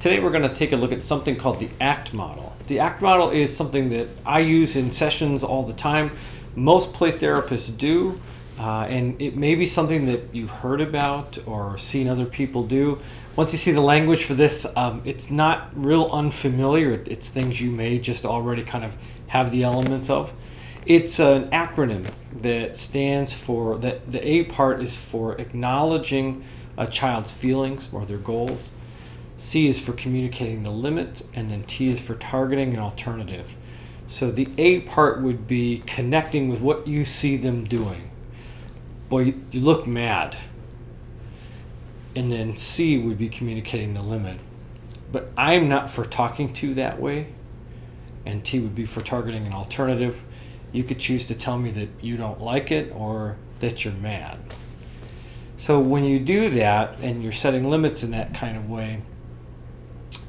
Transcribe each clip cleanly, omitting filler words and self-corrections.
Today we're going to take a look at something called the ACT model. The ACT model is something that I use in sessions all the time. Most play therapists do, and it may be something that you've heard about or seen other people do. Once you see the language for this, it's not real unfamiliar. It's things you may just already kind of have the elements of. It's an acronym that stands for, the A part is for acknowledging a child's feelings or their goals. C is for communicating the limit, and then T is for targeting an alternative. So the A part would be connecting with what you see them doing. Boy, you look mad. And then C would be communicating the limit. But I'm not for talking to that way. And T would be for targeting an alternative. You could choose to tell me that you don't like it or that you're mad. So when you do that and you're setting limits in that kind of way,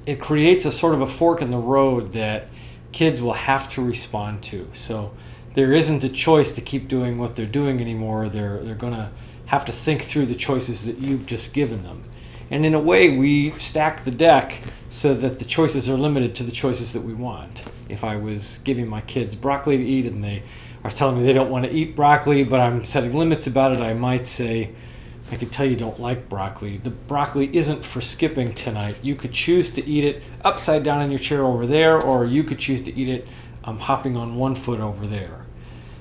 it creates a sort of a fork in the road that kids will have to respond to. So there isn't a choice to keep doing what they're doing anymore. They're going to have to think through the choices that you've just given them. And in a way, we stack the deck so that the choices are limited to the choices that we want. If I was giving my kids broccoli to eat and they are telling me they don't want to eat broccoli, but I'm setting limits about it, I might say, I can tell you don't like broccoli. The broccoli isn't for skipping tonight. You could choose to eat it upside down in your chair over there, or you could choose to eat it hopping on one foot over there.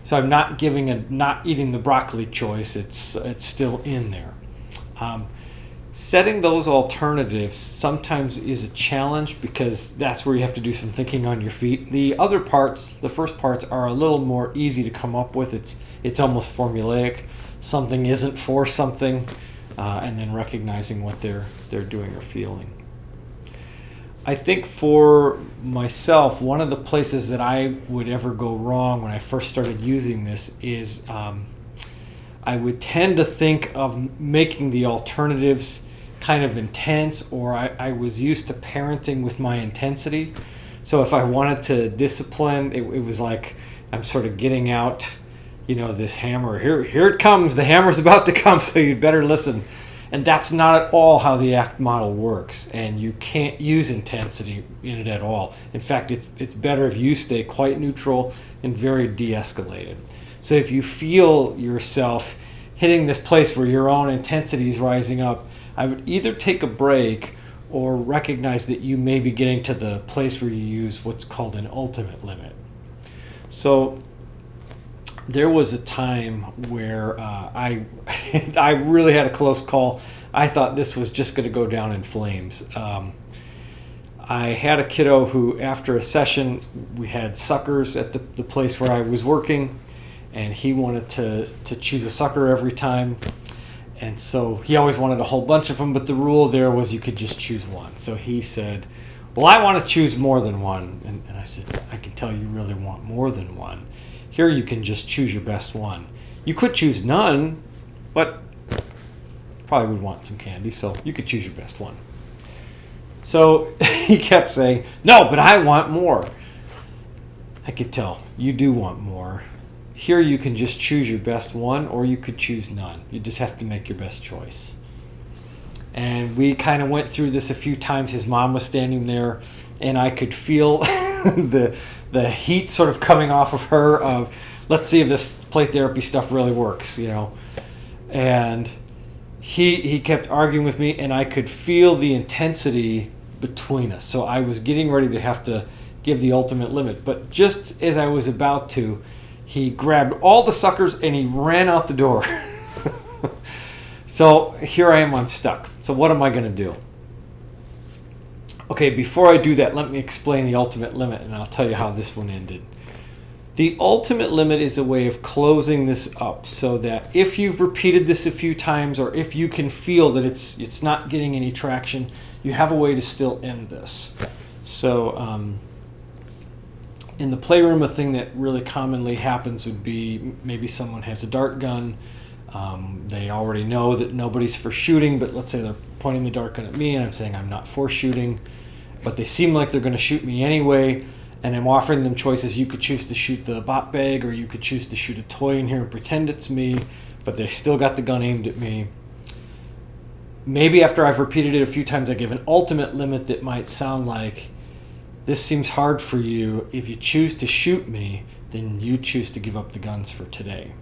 So I'm not giving a not eating the broccoli choice. It's still in there. Setting those alternatives sometimes is a challenge because that's where you have to do some thinking on your feet. The other parts, the first parts, are a little more easy to come up with. It's almost formulaic. Something isn't for something, and then recognizing what they're doing or feeling. I think for myself, one of the places that I would ever go wrong when I first started using this is I would tend to think of making the alternatives kind of intense, or I was used to parenting with my intensity. So if I wanted to discipline, it was like I'm sort of getting out, this hammer. Here it comes. The hammer's about to come, so you'd better listen. And that's not at all how the ACT model works, and you can't use intensity in it at all. In fact, it's better if you stay quite neutral and very de-escalated. So if you feel yourself hitting this place where your own intensity is rising up, I would either take a break or recognize that you may be getting to the place where you use what's called an ultimate limit. So there was a time where I really had a close call. I thought this was just going to go down in flames. I had a kiddo who, after a session, we had suckers at the place where I was working, and he wanted to choose a sucker every time. And so he always wanted a whole bunch of them, but the rule there was you could just choose one. So he said, well, I want to choose more than one. And I said, I can tell you really want more than one. Here you can just choose your best one. You could choose none, but probably would want some candy, so you could choose your best one. So he kept saying, no, but I want more. I could tell, you do want more. Here you can just choose your best one, or you could choose none. You just have to make your best choice. And we kind of went through this a few times. His mom was standing there, and I could feel the heat sort of coming off of her of, let's see if this play therapy stuff really works, And he kept arguing with me, and I could feel the intensity between us. So I was getting ready to have to give the ultimate limit. But just as I was about to, he grabbed all the suckers and he ran out the door. So here I am, I'm stuck. So what am I going to do? Okay, before I do that, let me explain the ultimate limit, and I'll tell you how this one ended. The ultimate limit is a way of closing this up so that if you've repeated this a few times, or if you can feel that it's not getting any traction, you have a way to still end this. So in the playroom, a thing that really commonly happens would be maybe someone has a dart gun. They already know that nobody's for shooting, but let's say they're pointing the dart gun at me and I'm saying I'm not for shooting, but they seem like they're going to shoot me anyway, and I'm offering them choices. You could choose to shoot the bot bag, or you could choose to shoot a toy in here and pretend it's me, but they still got the gun aimed at me. maybe after I've repeated it a few times, I give an ultimate limit that might sound like, this seems hard for you. If you choose to shoot me, then you choose to give up the guns for today.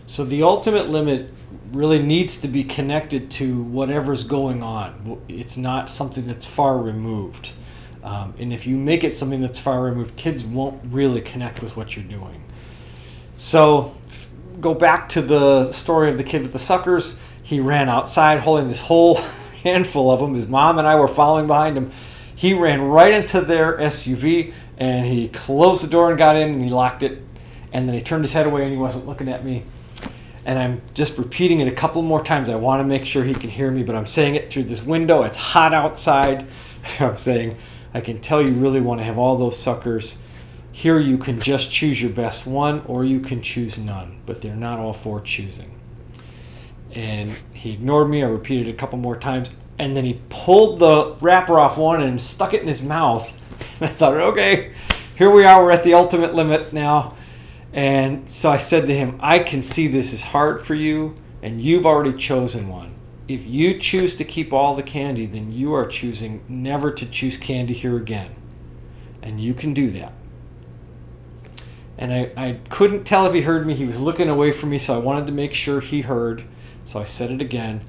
So the ultimate limit really needs to be connected to whatever's going on. It's not something that's far removed. And if you make it something that's far removed, kids won't really connect with what you're doing. So go back to the story of the kid with the suckers. He ran outside holding this whole handful of them. His mom and I were following behind him. He ran right into their SUV, and he closed the door and got in, and he locked it. And then he turned his head away, and he wasn't looking at me. And I'm just repeating it a couple more times. I want to make sure he can hear me, but I'm saying it through this window. It's hot outside. I'm saying, I can tell you really want to have all those suckers. Here you can just choose your best one, or you can choose none, but they're not all for choosing. And he ignored me. I repeated it a couple more times, and then he pulled the wrapper off one and stuck it in his mouth. And I thought, okay, here we are. We're at the ultimate limit now. And so I said to him, I can see this is hard for you, and you've already chosen one. If you choose to keep all the candy, then you are choosing never to choose candy here again. And you can do that. And I couldn't tell if he heard me. He was looking away from me, so I wanted to make sure he heard. So I said it again.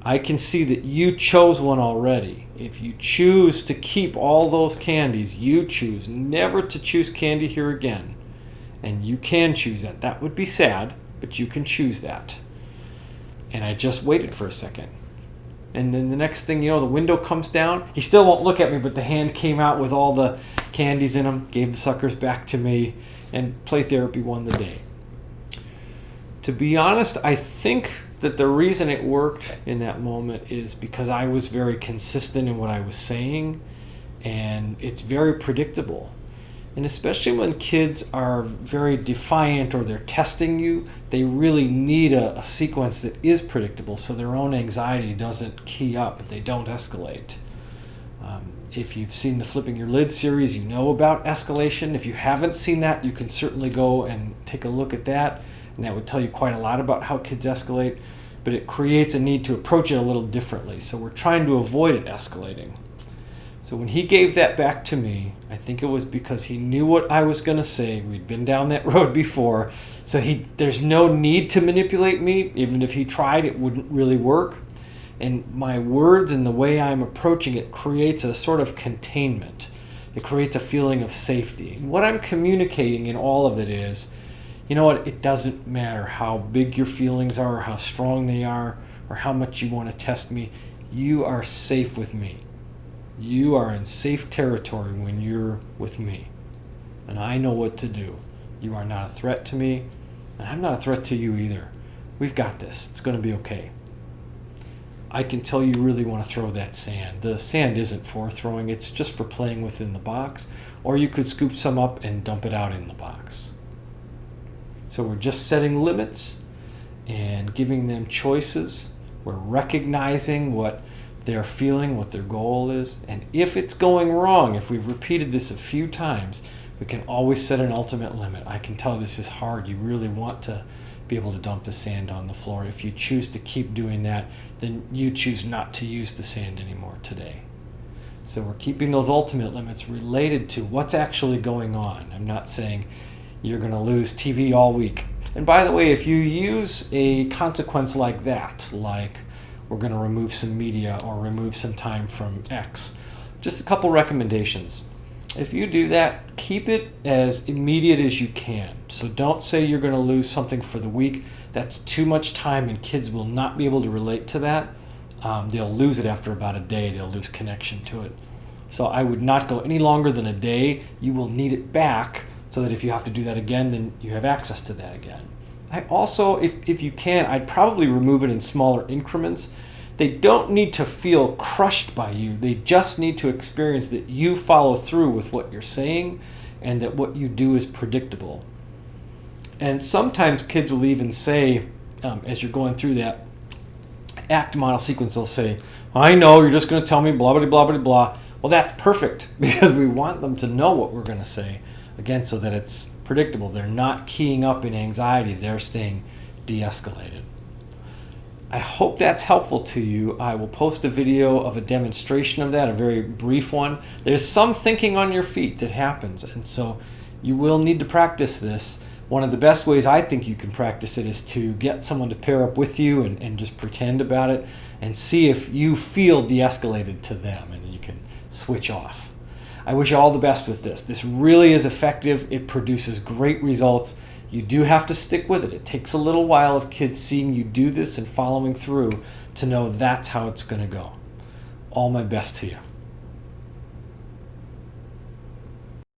I can see that you chose one already. If you choose to keep all those candies, you choose never to choose candy here again. And you can choose that. That would be sad, but you can choose that. And I just waited for a second. And then the next thing you know, the window comes down. He still won't look at me, but the hand came out with all the candies in them, gave the suckers back to me, and play therapy won the day. To be honest, I think that the reason it worked in that moment is because I was very consistent in what I was saying, and it's very predictable. And especially when kids are very defiant or they're testing you, they really need a sequence that is predictable so their own anxiety doesn't key up, they don't escalate. If you've seen the Flipping Your Lid series, you know about escalation. If you haven't seen that, you can certainly go and take a look at that, and that would tell you quite a lot about how kids escalate, but it creates a need to approach it a little differently. So we're trying to avoid it escalating. So when he gave that back to me, I think it was because he knew what I was going to say. We'd been down that road before. So there's no need to manipulate me. Even if he tried, it wouldn't really work. And my words and the way I'm approaching it creates a sort of containment. It creates a feeling of safety. And what I'm communicating in all of it is, you know what, it doesn't matter how big your feelings are, or how strong they are, or how much you want to test me. You are safe with me. You are in safe territory when you're with me. And I know what to do. You are not a threat to me, and I'm not a threat to you either. We've got this. It's going to be okay. I can tell you really want to throw that sand. The sand isn't for throwing. It's just for playing within the box. Or you could scoop some up and dump it out in the box. So we're just setting limits and giving them choices. We're recognizing what they're feeling, what their goal is. And if it's going wrong, if we've repeated this a few times, we can always set an ultimate limit. I can tell this is hard. You really want to be able to dump the sand on the floor. If you choose to keep doing that, then you choose not to use the sand anymore today. So we're keeping those ultimate limits related to what's actually going on. I'm not saying you're going to lose TV all week. And by the way, if you use a consequence like that, like we're going to remove some media or remove some time from X, just a couple recommendations. If you do that, keep it as immediate as you can. So don't say you're going to lose something for the week. That's too much time, and kids will not be able to relate to that. They'll lose it after about a day. They'll lose connection to it. So I would not go any longer than a day. You will need it back so that if you have to do that again, then you have access to that again. I also, if you can, I'd probably remove it in smaller increments. They don't need to feel crushed by you. They just need to experience that you follow through with what you're saying and that what you do is predictable. And sometimes kids will even say, as you're going through that act model sequence, they'll say, I know, you're just going to tell me blah, blah, blah, blah, blah. Well, that's perfect because we want them to know what we're going to say, again, so that it's predictable. They're not keying up in anxiety. They're staying de-escalated. I hope that's helpful to you. I will post a video of a demonstration of that, a very brief one. There's some thinking on your feet that happens, and so you will need to practice this. One of the best ways I think you can practice it is to get someone to pair up with you and just pretend about it and see if you feel de-escalated to them, and then you can switch off. I wish you all the best with this. This really is effective. It produces great results. You do have to stick with it. It takes a little while of kids seeing you do this and following through to know that's how it's going to go. All my best to you.